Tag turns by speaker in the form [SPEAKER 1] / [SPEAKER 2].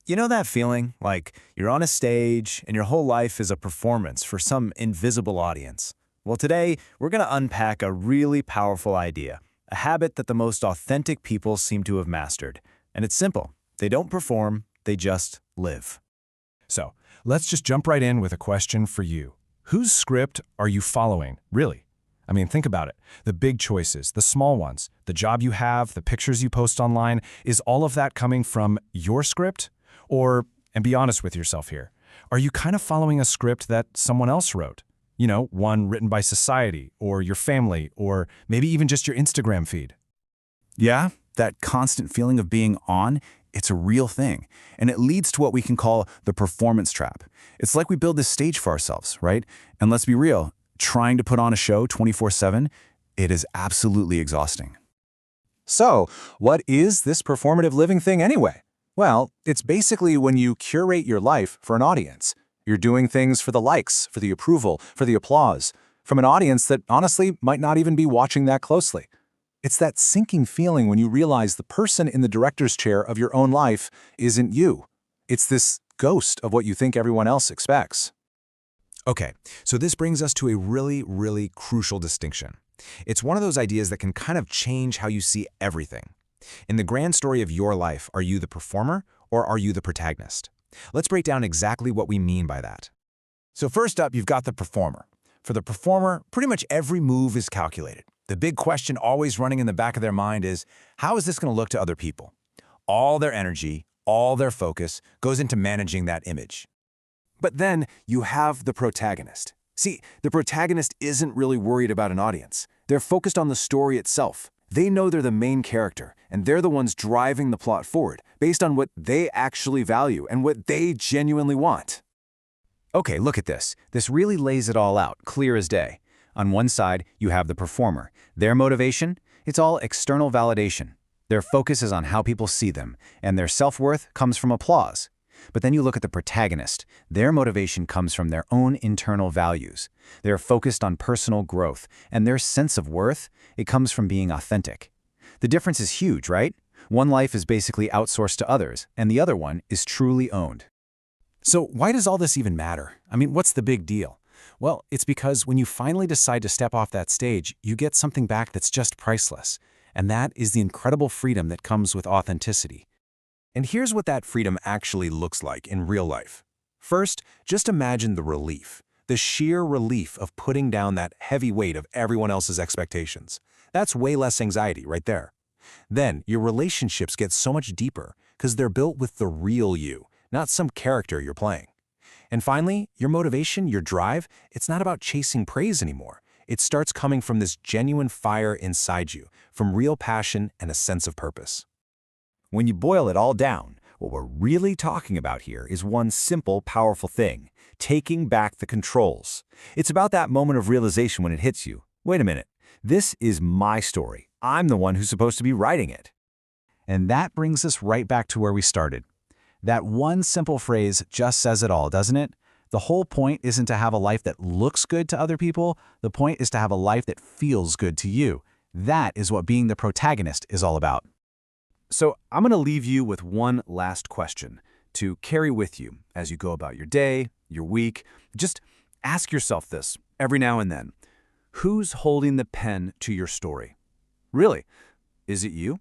[SPEAKER 1] You know that feeling? Like you're on a stage and your whole life is a performance for some invisible audience. Well, today we're going to unpack a really powerful idea, a habit that the most authentic people seem to have mastered. And it's simple. They don't perform, they just live.
[SPEAKER 2] So, let's just jump right in with a question for you. Whose script are you following, really? I mean, think about it. The big choices, the small ones, the job you have, the pictures you post online, is all of that coming from your script? Or, and be honest with yourself here, are you kind of following a script that someone else wrote? You know, one written by society, or your family, or maybe even just your Instagram feed.
[SPEAKER 3] Yeah, that constant feeling of being on, it's a real thing. And it leads to what we can call the performance trap. It's like we build this stage for ourselves, right? And let's be real, trying to put on a show 24/7, it is absolutely exhausting.
[SPEAKER 4] So, what is this performative living thing anyway? Well, it's basically when you curate your life for an audience. You're doing things for the likes, for the approval, for the applause, from an audience that honestly might not even be watching that closely. It's that sinking feeling when you realize the person in the director's chair of your own life isn't you. It's this ghost of what you think everyone else expects.
[SPEAKER 2] Okay, so this brings us to a really crucial distinction. It's one of those ideas that can kind of change how you see everything. In the grand story of your life, are you the performer or are you the protagonist? Let's break down exactly what we mean by that.
[SPEAKER 1] So first up, you've got the performer. For the performer, pretty much every move is calculated. The big question always running in the back of their mind is, how is this going to look to other people? All their energy, all their focus goes into managing that image. But then you have the protagonist. See, the protagonist isn't really worried about an audience. They're focused on the story itself. They know they're the main character, and they're the ones driving the plot forward, based on what they actually value and what they genuinely want. Okay, look at this. This really lays it all out, clear as day. On one side, you have the performer. Their motivation? It's all external validation. Their focus is on how people see them, and their self-worth comes from applause. But then you look at the protagonist. Their motivation comes from their own internal values. They're focused on personal growth, and their sense of worth, it comes from being authentic. The difference is huge, right? One life is basically outsourced to others, and the other one is truly owned.
[SPEAKER 2] So why does all this even matter? I mean, what's the big deal? Well, it's because when you finally decide to step off that stage, you get something back that's just priceless. And that is the incredible freedom that comes with authenticity.
[SPEAKER 5] And here's what that freedom actually looks like in real life. First, just imagine the relief, the sheer relief of putting down that heavy weight of everyone else's expectations. That's way less anxiety right there. Then, your relationships get so much deeper because they're built with the real you, not some character you're playing. And finally, your motivation, your drive, it's not about chasing praise anymore. It starts coming from this genuine fire inside you, from real passion and a sense of purpose.
[SPEAKER 1] When you boil it all down, what we're really talking about here is one simple, powerful thing: taking back the controls. It's about that moment of realization when it hits you. Wait a minute, this is my story. I'm the one who's supposed to be writing it.
[SPEAKER 3] And that brings us right back to where we started. That one simple phrase just says it all, doesn't it? The whole point isn't to have a life that looks good to other people. The point is to have a life that feels good to you. That is what being the protagonist is all about.
[SPEAKER 1] So I'm going to leave you with one last question to carry with you as you go about your day, your week. Just ask yourself this every now and then. Who's holding the pen to your story? Really, is it you?